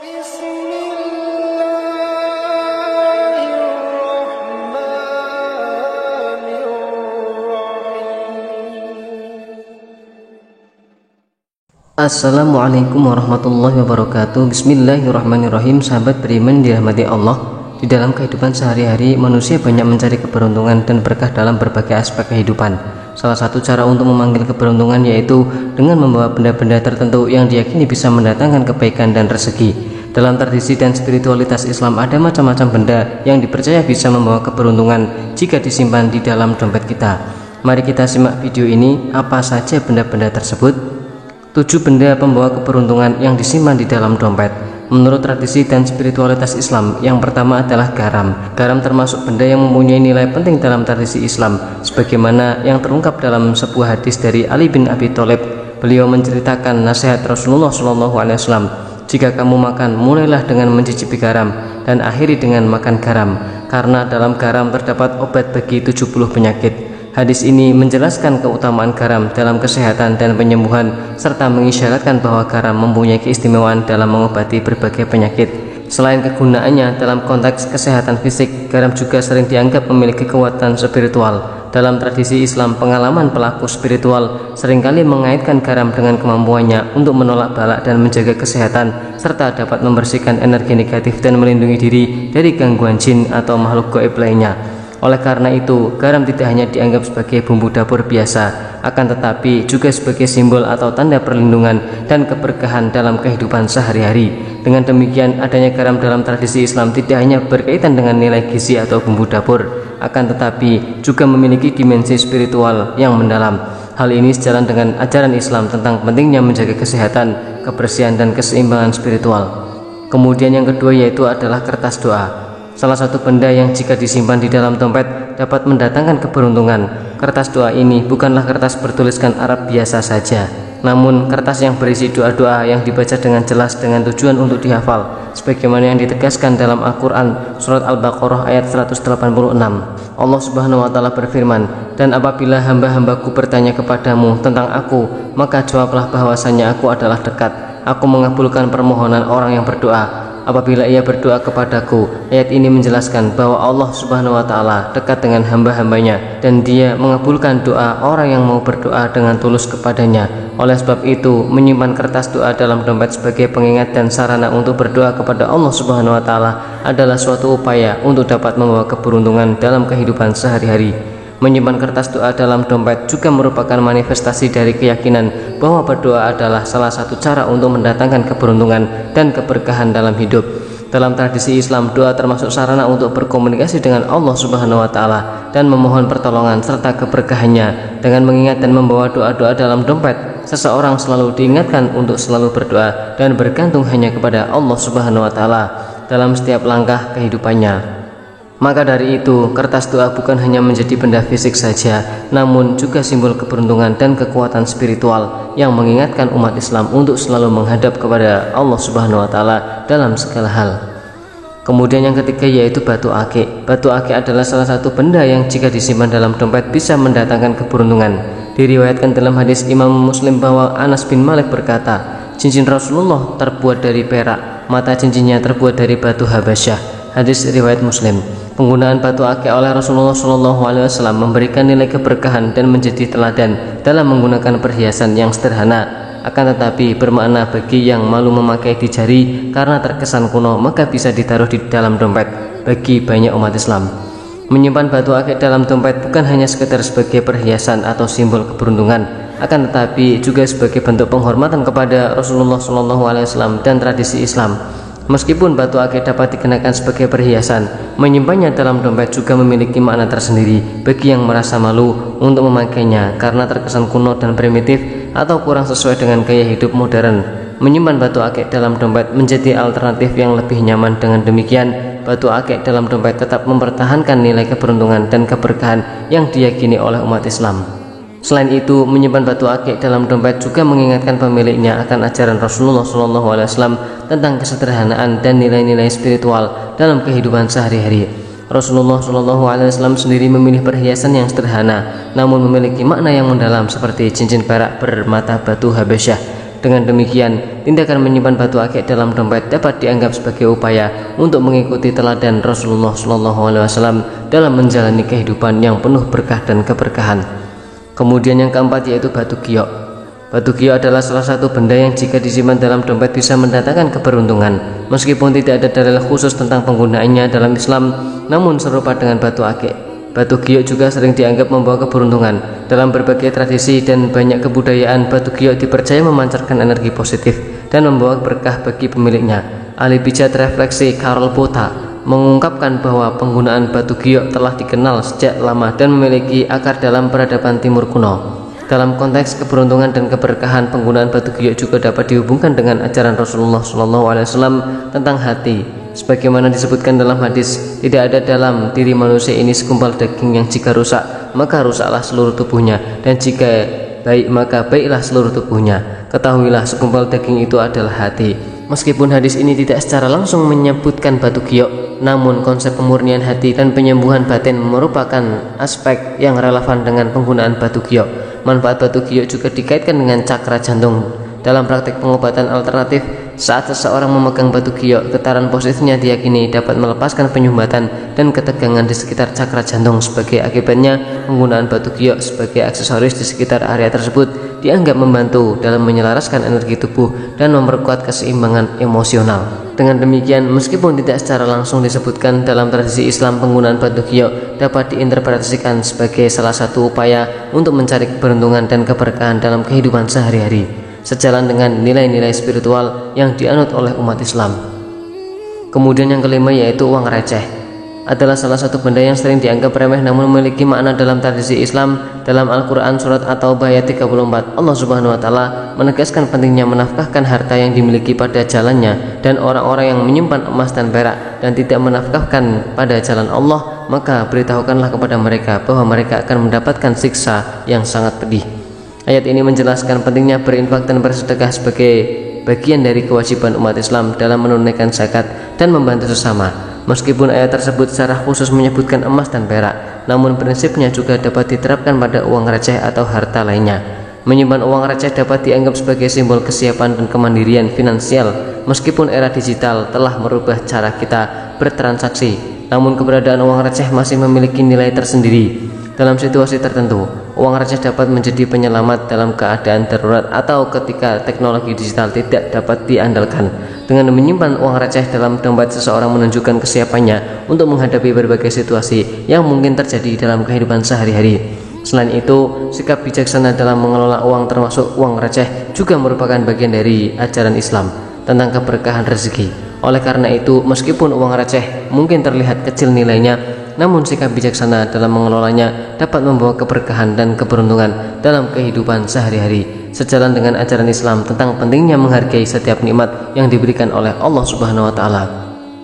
Assalamualaikum warahmatullahi wabarakatuh. Bismillahirrahmanirrahim. Sahabat beriman dirahmati Allah, di dalam kehidupan sehari-hari manusia banyak mencari keberuntungan dan berkah dalam berbagai aspek kehidupan. Salah satu cara untuk memanggil keberuntungan yaitu dengan membawa benda-benda tertentu yang diyakini bisa mendatangkan kebaikan dan rezeki. Dalam tradisi dan spiritualitas Islam ada macam-macam benda yang dipercaya bisa membawa keberuntungan jika disimpan di dalam dompet kita. Mari kita simak video ini. Apa saja benda-benda tersebut? 7 benda pembawa keberuntungan yang disimpan di dalam dompet. Menurut tradisi dan spiritualitas Islam, yang pertama adalah garam. Garam termasuk benda yang mempunyai nilai penting dalam tradisi Islam, sebagaimana yang terungkap dalam sebuah hadis dari Ali bin Abi Thalib. Beliau menceritakan nasihat Rasulullah SAW, jika kamu makan, mulailah dengan mencicipi garam dan akhiri dengan makan garam, karena dalam garam terdapat obat bagi 70 penyakit. Hadis ini menjelaskan keutamaan garam dalam kesehatan dan penyembuhan, serta mengisyaratkan bahwa garam mempunyai keistimewaan dalam mengobati berbagai penyakit. Selain kegunaannya dalam konteks kesehatan fisik, garam juga sering dianggap memiliki kekuatan spiritual. Dalam tradisi Islam, pengalaman pelaku spiritual seringkali mengaitkan garam dengan kemampuannya untuk menolak balak dan menjaga kesehatan, serta dapat membersihkan energi negatif dan melindungi diri dari gangguan jin atau makhluk gaib lainnya. Oleh karena itu, garam tidak hanya dianggap sebagai bumbu dapur biasa, akan tetapi juga sebagai simbol atau tanda perlindungan dan keberkahan dalam kehidupan sehari-hari. Dengan demikian, adanya garam dalam tradisi Islam tidak hanya berkaitan dengan nilai gizi atau bumbu dapur, akan tetapi juga memiliki dimensi spiritual yang mendalam. Hal ini sejalan dengan ajaran Islam tentang pentingnya menjaga kesehatan, kebersihan, dan keseimbangan spiritual. Kemudian yang kedua yaitu adalah kertas doa. Salah satu benda yang jika disimpan di dalam dompet dapat mendatangkan keberuntungan. Kertas doa ini bukanlah kertas bertuliskan Arab biasa saja, namun kertas yang berisi doa-doa yang dibaca dengan jelas dengan tujuan untuk dihafal, sebagaimana yang ditegaskan dalam Al-Quran surat Al-Baqarah ayat 186. Allah Subhanahu wa Ta'ala berfirman, "Dan apabila hamba-hambaku bertanya kepadamu tentang aku, maka jawablah bahwasanya aku adalah dekat. Aku mengabulkan permohonan orang yang berdoa apabila ia berdoa kepadaku." Ayat ini menjelaskan bahwa Allah Subhanahu wa Ta'ala dekat dengan hamba-hambanya dan dia mengabulkan doa orang yang mau berdoa dengan tulus kepadanya. Oleh sebab itu, menyimpan kertas doa dalam dompet sebagai pengingat dan sarana untuk berdoa kepada Allah Subhanahu wa Ta'ala adalah suatu upaya untuk dapat membawa keberuntungan dalam kehidupan sehari-hari. Menyimpan kertas doa dalam dompet juga merupakan manifestasi dari keyakinan bahwa berdoa adalah salah satu cara untuk mendatangkan keberuntungan dan keberkahan dalam hidup. Dalam tradisi Islam, doa termasuk sarana untuk berkomunikasi dengan Allah Subhanahu wa Ta'ala dan memohon pertolongan serta keberkahannya. Dengan mengingat dan membawa doa-doa dalam dompet, seseorang selalu diingatkan untuk selalu berdoa dan bergantung hanya kepada Allah Subhanahu wa Ta'ala dalam setiap langkah kehidupannya. Maka dari itu, kertas doa bukan hanya menjadi benda fisik saja, namun juga simbol keberuntungan dan kekuatan spiritual yang mengingatkan umat Islam untuk selalu menghadap kepada Allah Subhanahu wa Ta'ala dalam segala hal. Kemudian yang ketiga yaitu batu akik. Batu akik adalah salah satu benda yang jika disimpan dalam dompet bisa mendatangkan keberuntungan. Diriwayatkan dalam hadis Imam Muslim bahwa Anas bin Malik berkata, "Cincin Rasulullah terbuat dari perak, mata cincinnya terbuat dari batu Habasyah." Hadis riwayat Muslim. Penggunaan batu akik oleh Rasulullah SAW memberikan nilai keberkahan dan menjadi teladan dalam menggunakan perhiasan yang sederhana, akan tetapi bermakna bagi yang malu memakai di jari karena terkesan kuno, maka bisa ditaruh di dalam dompet bagi banyak umat Islam. Menyimpan batu akik dalam dompet bukan hanya sekedar sebagai perhiasan atau simbol keberuntungan, akan tetapi juga sebagai bentuk penghormatan kepada Rasulullah SAW dan tradisi Islam. Meskipun batu akik dapat dikenakan sebagai perhiasan, menyimpannya dalam dompet juga memiliki makna tersendiri bagi yang merasa malu untuk memakainya karena terkesan kuno dan primitif atau kurang sesuai dengan gaya hidup modern. Menyimpan batu akik dalam dompet menjadi alternatif yang lebih nyaman. Dengan demikian, batu akik dalam dompet tetap mempertahankan nilai keberuntungan dan keberkahan yang diyakini oleh umat Islam. Selain itu, menyimpan batu akik dalam dompet juga mengingatkan pemiliknya akan ajaran Rasulullah SAW tentang kesederhanaan dan nilai-nilai spiritual dalam kehidupan sehari-hari. Rasulullah SAW sendiri memilih perhiasan yang sederhana, namun memiliki makna yang mendalam seperti cincin perak bermata batu Habasyah. Dengan demikian, tindakan menyimpan batu akik dalam dompet dapat dianggap sebagai upaya untuk mengikuti teladan Rasulullah SAW dalam menjalani kehidupan yang penuh berkah dan keberkahan. Kemudian yang keempat yaitu batu giok. Batu giok adalah salah satu benda yang jika disimpan dalam dompet bisa mendatangkan keberuntungan. Meskipun tidak ada dalil khusus tentang penggunaannya dalam Islam, namun serupa dengan batu akik, batu giok juga sering dianggap membawa keberuntungan. Dalam berbagai tradisi dan banyak kebudayaan, batu giok dipercaya memancarkan energi positif dan membawa berkah bagi pemiliknya. Ahli pijat refleksi Karl Popper mengungkapkan bahwa penggunaan batu giok telah dikenal sejak lama dan memiliki akar dalam peradaban Timur kuno. Dalam konteks keberuntungan dan keberkahan, penggunaan batu giok juga dapat dihubungkan dengan ajaran Rasulullah SAW tentang hati. Sebagaimana disebutkan dalam hadis, tidak ada dalam diri manusia ini segumpal daging yang jika rusak, maka rusaklah seluruh tubuhnya, dan jika baik, maka baiklah seluruh tubuhnya. Ketahuilah segumpal daging itu adalah hati. Meskipun hadis ini tidak secara langsung menyebutkan batu giok, namun konsep pemurnian hati dan penyembuhan batin merupakan aspek yang relevan dengan penggunaan batu giok. Manfaat batu giok juga dikaitkan dengan cakra jantung. Dalam praktik pengobatan alternatif, saat seseorang memegang batu giok, getaran positifnya diyakini dapat melepaskan penyumbatan dan ketegangan di sekitar cakra jantung. Sebagai akibatnya, penggunaan batu giok sebagai aksesoris di sekitar area tersebut dianggap membantu dalam menyelaraskan energi tubuh dan memperkuat keseimbangan emosional. Dengan demikian, meskipun tidak secara langsung disebutkan dalam tradisi Islam, penggunaan batu giok dapat diinterpretasikan sebagai salah satu upaya untuk mencari keberuntungan dan keberkahan dalam kehidupan sehari-hari, sejalan dengan nilai-nilai spiritual yang dianut oleh umat Islam. Kemudian yang kelima yaitu uang receh. Adalah salah satu benda yang sering dianggap remeh namun memiliki makna dalam tradisi Islam. Dalam Al-Quran surat At-Taubah ayat 34, Allah Subhanahu wa Ta'ala menegaskan pentingnya menafkahkan harta yang dimiliki pada jalannya, dan orang-orang yang menyimpan emas dan perak dan tidak menafkahkan pada jalan Allah, maka beritahukanlah kepada mereka bahwa mereka akan mendapatkan siksa yang sangat pedih. Ayat ini menjelaskan pentingnya berinfak dan bersedekah sebagai bagian dari kewajiban umat Islam dalam menunaikan zakat dan membantu sesama. Meskipun ayat tersebut secara khusus menyebutkan emas dan perak, namun prinsipnya juga dapat diterapkan pada uang receh atau harta lainnya. Menyimpan uang receh dapat dianggap sebagai simbol kesiapan dan kemandirian finansial. Meskipun era digital telah merubah cara kita bertransaksi, namun keberadaan uang receh masih memiliki nilai tersendiri. Dalam situasi tertentu, uang receh dapat menjadi penyelamat dalam keadaan darurat atau ketika teknologi digital tidak dapat diandalkan. Dengan menyimpan uang receh dalam dompet, seseorang menunjukkan kesiapannya untuk menghadapi berbagai situasi yang mungkin terjadi dalam kehidupan sehari-hari. Selain itu, sikap bijaksana dalam mengelola uang termasuk uang receh juga merupakan bagian dari ajaran Islam tentang keberkahan rezeki. Oleh karena itu, meskipun uang receh mungkin terlihat kecil nilainya, namun sikap bijaksana dalam mengelolanya dapat membawa keberkahan dan keberuntungan dalam kehidupan sehari-hari, sejalan dengan ajaran Islam tentang pentingnya menghargai setiap nikmat yang diberikan oleh Allah Subhanahu wa Ta'ala.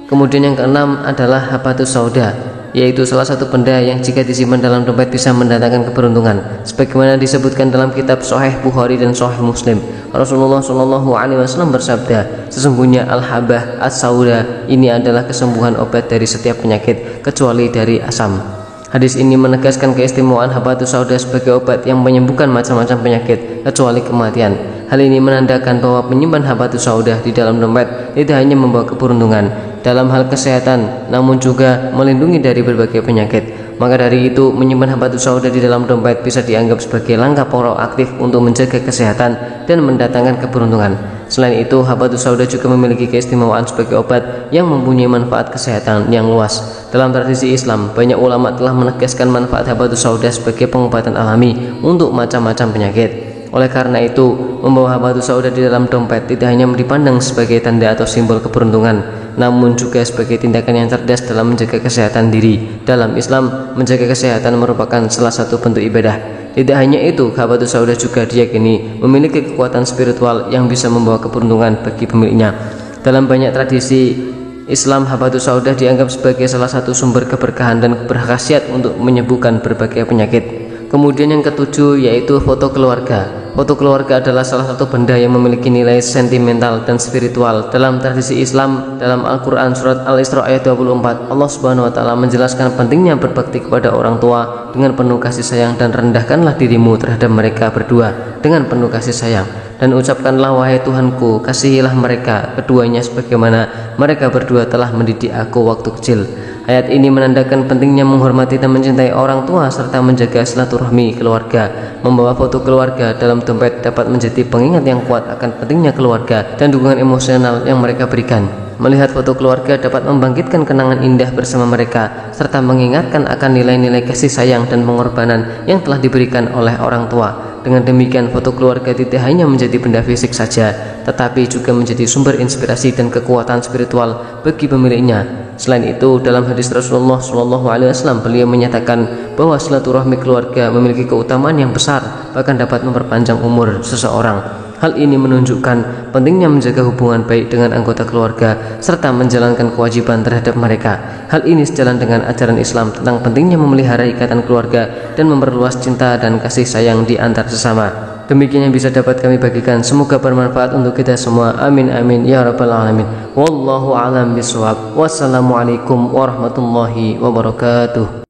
Kemudian yang keenam adalah habatus sauda, yaitu salah satu benda yang jika disimpan dalam dompet bisa mendatangkan keberuntungan. Sebagaimana disebutkan dalam kitab Sahih Bukhari dan Sahih Muslim, Rasulullah SAW bersabda, sesungguhnya al-habah as-sauda ini adalah kesembuhan obat dari setiap penyakit kecuali dari asam. Hadis ini menegaskan keistimewaan habatus sauda sebagai obat yang menyembuhkan macam-macam penyakit kecuali kematian. Hal ini menandakan bahwa menyimpan habatus sauda di dalam dompet tidak hanya membawa keberuntungan dalam hal kesehatan, namun juga melindungi dari berbagai penyakit. Maka dari itu, menyimpan habatus sauda di dalam dompet bisa dianggap sebagai langkah proaktif untuk menjaga kesehatan dan mendatangkan keberuntungan. Selain itu, habatus sauda juga memiliki keistimewaan sebagai obat yang mempunyai manfaat kesehatan yang luas. Dalam tradisi Islam, banyak ulama telah menegaskan manfaat habatus sauda sebagai pengobatan alami untuk macam-macam penyakit. Oleh karena itu, membawa habatus sauda di dalam dompet tidak hanya dipandang sebagai tanda atau simbol keberuntungan, namun juga sebagai tindakan yang cerdas dalam menjaga kesehatan diri. Dalam Islam, menjaga kesehatan merupakan salah satu bentuk ibadah. Tidak hanya itu, habatus sauda juga diyakini memiliki kekuatan spiritual yang bisa membawa keberuntungan bagi pemiliknya. Dalam banyak tradisi Islam, habatus sauda dianggap sebagai salah satu sumber keberkahan dan berkhasiat untuk menyembuhkan berbagai penyakit. Kemudian yang ketujuh yaitu foto keluarga. Foto keluarga adalah salah satu benda yang memiliki nilai sentimental dan spiritual. Dalam tradisi Islam, dalam Al-Quran surat Al-Isra ayat 24, Allah Subhanahu wa Ta'ala menjelaskan pentingnya berbakti kepada orang tua dengan penuh kasih sayang, dan rendahkanlah dirimu terhadap mereka berdua dengan penuh kasih sayang. Dan ucapkanlah, wahai Tuhanku, kasihilah mereka keduanya sebagaimana mereka berdua telah mendidik aku waktu kecil. Ayat ini menandakan pentingnya menghormati dan mencintai orang tua serta menjaga silaturahmi keluarga. Membawa foto keluarga dalam dompet dapat menjadi pengingat yang kuat akan pentingnya keluarga dan dukungan emosional yang mereka berikan. Melihat foto keluarga dapat membangkitkan kenangan indah bersama mereka serta mengingatkan akan nilai-nilai kasih sayang dan pengorbanan yang telah diberikan oleh orang tua. Dengan demikian, foto keluarga tidak hanya menjadi benda fisik saja, tetapi juga menjadi sumber inspirasi dan kekuatan spiritual bagi pemiliknya. Selain itu, dalam hadis Rasulullah SAW, beliau menyatakan bahwa silaturahmi keluarga memiliki keutamaan yang besar, bahkan dapat memperpanjang umur seseorang. Hal ini menunjukkan pentingnya menjaga hubungan baik dengan anggota keluarga serta menjalankan kewajiban terhadap mereka. Hal ini sejalan dengan ajaran Islam tentang pentingnya memelihara ikatan keluarga dan memperluas cinta dan kasih sayang di antar sesama. Demikian yang bisa dapat kami bagikan. Semoga bermanfaat untuk kita semua. Amin amin ya rabbal alamin. Wallahu a'lam bishawab. Wassalamualaikum warahmatullahi wabarakatuh.